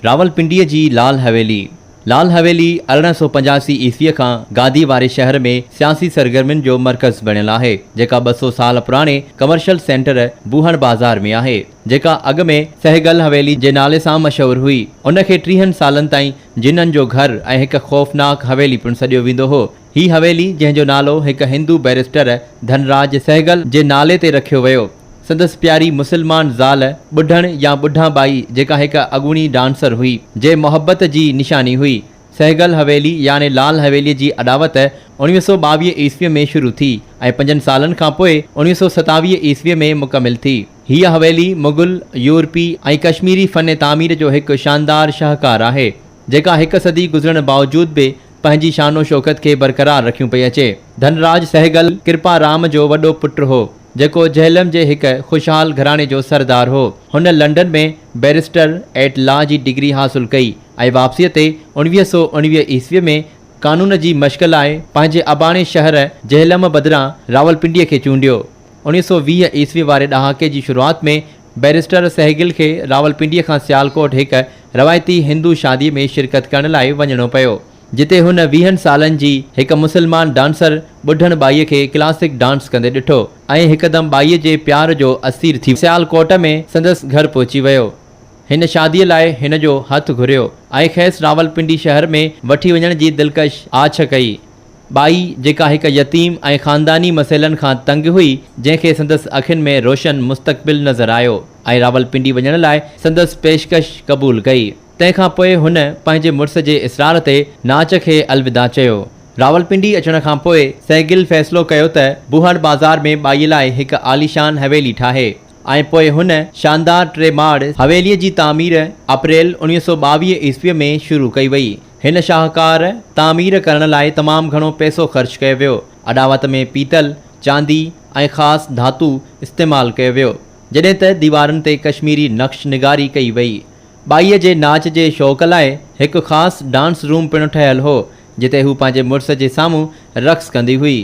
रावलपिंडीअ जी लाल हवेली। लाल हवेली 1885 ईस्वीअ खां गादी वारे शहर में सियासी सरगर्मियुनि जो मर्कज़ बणियल आहे, जेका 200 साल पुराणे कमर्शियल सेंटर बूहण बाज़ार में आहे, जेका अॻु में सहगल हवेली जे नाले सां मशहूर हुई। उनखे 30 सालनि ताईं जिन्हनि जो घर ऐं हिकु ख़ौफ़नाक हवेली पिणु सॾियो वेंदो हो। ही हवेली, जंहिंजो नालो हिकु हिंदू बैरिस्टर धनराज सहगल जे नाले ते रखियो वियो, संदसि प्यारी मुसलमान ज़ाल बुढ़ण या बुढ़ा बाई, जेका हिकु अॻूणी डांसर हुई, जे मोहब्बत जी निशानी हुई। सहगल हवेली यानी लाल हवेली जी अडावत 1922 ईस्वीअ में शुरू थी ऐं 5 सालनि खां पोइ 1927 ईस्वीअ में मुकमिल थी। हीअ हवेली मुग़ल, यूरोपी ऐं कश्मीरी फ़न तामीर जो हिकु शानदार शाहकार आहे, जेका हिकु सदी गुज़रण बावजूद बि पंहिंजी शानो शौकत खे बरक़रार रखियूं पई अचे। धनराज सहगल कृपा राम जो वॾो पुटु हो, जेको झेलम जे हिकु ख़ुशहाल घराणे जो सरदार हो। हुन लंडन में बैरिस्टर एट लॉ जी डिग्री हासिल कई ऐं वापसीअ ते 1919 ईस्वीअ में कानून जी मश्क़ लाइ पंहिंजे अबाणे शहर झेलम बदिरां रावलपिंडीअ खे चूंडियो। 1920 ईस्वी वारे ॾहाके जी शुरूआति में बैरिस्टर सहगल खे रावलपिंडीअ खां सियालकोट हिकु रवायती हिंदू शादीअ में शिरकत करण लाइ वञणो पियो, जिते हुन 20 सालनि जी हिकु मुसलमान डांसर बुढ़ण बाईअ खे क्लासिक डांस कंदे ॾिठो ऐं हिकदमि बाईअ जे प्यार जो असीर थी सियालकोट में संदसि घर पहुची वियो। हिन शादीअ लाइ हिन जो हथु घुरियो ऐं खेसि रावलपिंडी शहर में वठी वञण जी दिलकश आछ कई। बाई, जेका हिकु यतीम ऐं ख़ानदानी मसइलनि खां तंग हुई, जंहिंखे संदसि अखियुनि में रोशन मुस्तक़बिल नज़र आयो ऐं रावलपिंडी वञण लाइ संदसि पेशकश क़बूल कई। तंहिंखां पोइ हुन पंहिंजे मुड़ुस जे इसरार ते नाच खे अलविदा चयो। रावलपिंडी अचण खां पोइ सहगल फ़ैसिलो कयो त बूहण बाज़ार में बाईअ लाइ हिकु आलीशान हवेली ठाहे ऐं पोइ हुन शानदार 3 माड़ हवेलीअ जी तामीर अप्रैल 1922 ईस्वीअ में शुरू कई वई। हिन शाहकार तामीर करण लाइ तमामु घणो पैसो ख़र्च कयो वियो। अडावत में पीतल, चांदी ऐं ख़ासि धातु इस्तेमालु कयो वियो, जॾहिं त दीवारनि ते कश्मीरी नक्श निगारी कई वई। बाईअ जे नाच जे शौक़ लाइ हिकु ख़ासि डांस रूम पिणु ठहियलु हो, जिते हू पंहिंजे मुड़ुस जे साम्हूं रक़्स कंदी हुई।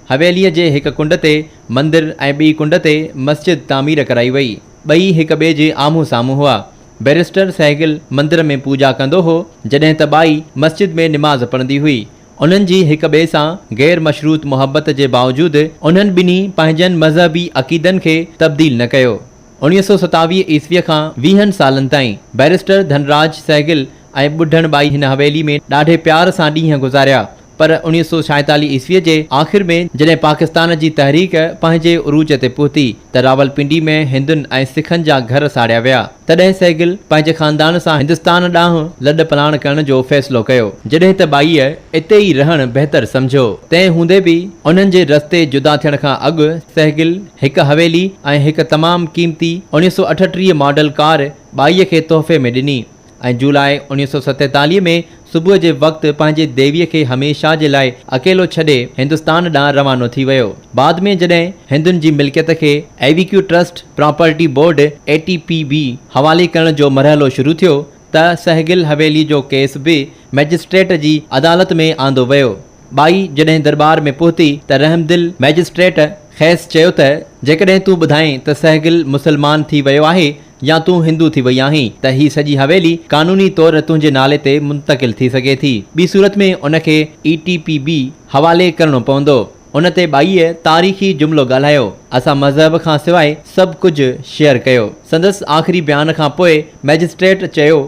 हवेलीअ जे हिकु कुंड ते मंदिर ऐं ॿी कुंड ते मस्जिद तामीर कराई वई। ॿई हिक ॿिए जे आम्हूं साम्हूं हुआ। बैरिस्टर सहगल मंदिर में पूॼा कंदो हो, जॾहिं त बाई मस्जिद में निमाज़ पढ़ंदी हुई। उन्हनि जी हिक ॿिए सां गैर मशरूत मोहब्बत जे बावजूदि उन्हनि ॿिन्ही पंहिंजनि मज़हबी अक़ीदनि खे तब्दील न कयो। 1927 ईस्वीअ खां 20 सालनि ताईं बैरिस्टर धनराज सहगल ऐं बुढ़ण बाई हिन हवेली में ॾाढे प्यार सां ॾींहं गुज़ारिया, पर 1946 ईस्वीअ जे आख़िर में जॾहिं पाकिस्तान जी तहरीक पंहिंजे उरूज ते पहुती त रावलपिंडी में हिंदुनि ऐं सिखनि जा घर साड़िया विया। तॾहिं सहगल पंहिंजे ख़ानदान सां हिंदुस्तान ॾांहुं लॾ पलाण करण जो फ़ैसिलो कयो, जॾहिं त बाईअ इते ई रहणु बहितर सम्झो। तंहिं हूंदे बि उन्हनि जे रस्ते जुदा थियण खां अॻु सहगल हिकु हवेली ऐं हिकु तमामु क़ीमती 1938 मॉडल कार बाईअ खे तोहफ़े में ॾिनी ऐं जुलाई 1947 में सुबुह जे वक़्तु पंहिंजे देवीअ खे हमेशा जे लाइ अकेलो छॾे हिंदुस्तान ॾांहुं रवानो थी वियो। बाद में जॾहिं हिंदुनि जी मिल्कियत खे एवीक्यू ट्रस्ट प्रॉपर्टी बोर्ड ATPB हवाले करण जो मरहलो शुरू थियो त सहगल हवेली जो केस बि मैजिस्ट्रेट जी अदालत में आंदो वियो। बाई जॾहिं दरबार में पहुती त रहमदिल मैजिस्ट्रेट खेसि चयो त जेकॾहिं तूं ॿुधाएं त सहगल मुसलमान थी वियो आहे या तूं हिंदू थी वई आहीं त ही सॼी हवेली कानूनी तौर तुंहिंजे नाले ते मुंतक़िल थी सघे थी। ॿी सूरत में उनखे ETPB हवाले करणो पवंदो। उन ते बाईअ तारीख़ी जुमिलो ॻाल्हायो, असां मज़हब खां सवाइ सभु कुझु शेयर कयो। संदसि आख़िरी बयान खां पोइ मैजिस्ट्रेट चयो,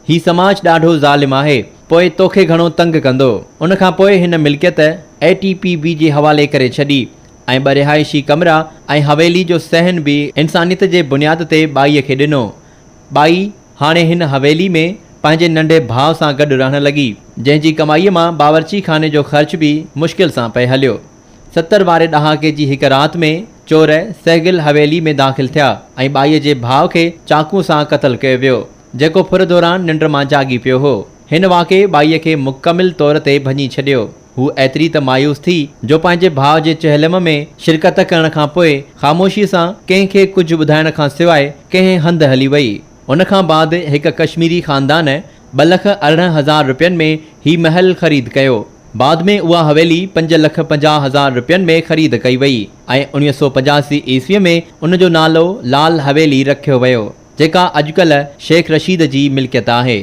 ही समाज ॾाढो ज़ालिम आहे, पोइ तोखे घणो तंग कंदो। उन खां पोइ हिन मिल्कियत ATPB जे हवाले करे छॾी ऐं 2 रिहाइशी कमरा ऐं हवेली जो सहन बि इंसानियत जे बुनियाद ते बाईअ खे ॾिनो। बाई हाणे हिन हवेली में पंहिंजे नंढे भाउ सां गॾु रहण लॻी, जंहिंजी कमाईअ मां बावर्ची खाने जो ख़र्च बि मुश्किल सां पिए हलियो। 70 वारे ॾहाके जी हिकु राति में चोर सहगल हवेली में दाख़िल थिया ऐं बाईअ जे भाउ खे चाकू सां क़तल कयो वियो, जेको फुर दौरान निंड मां जागी पियो हो। हिन वाक़े बाईअ खे मुकमिल तौर ते भञी छॾियो। हू एतिरी त मायूस थी जो पंहिंजे भाउ जे चहलम में शिरकत करण खां पोइ ख़ामोशीअ सां कंहिंखे कुझु ॿुधाइण खां सवाइ कंहिं हंधि हली वई। उन खां बाद हिकु कश्मीरी ख़ानदान 2,18,000 रुपयनि में ही महल ख़रीद कयो। बाद में उहा हवेली 5,50,000 रुपयनि में ख़रीद कई वई ऐं 1985 ईस्वीअ में उन जो नालो लाल हवेली रखियो वियो। जेका अॼुकल्ह शेख रशीद जी मिल्कियत आहे।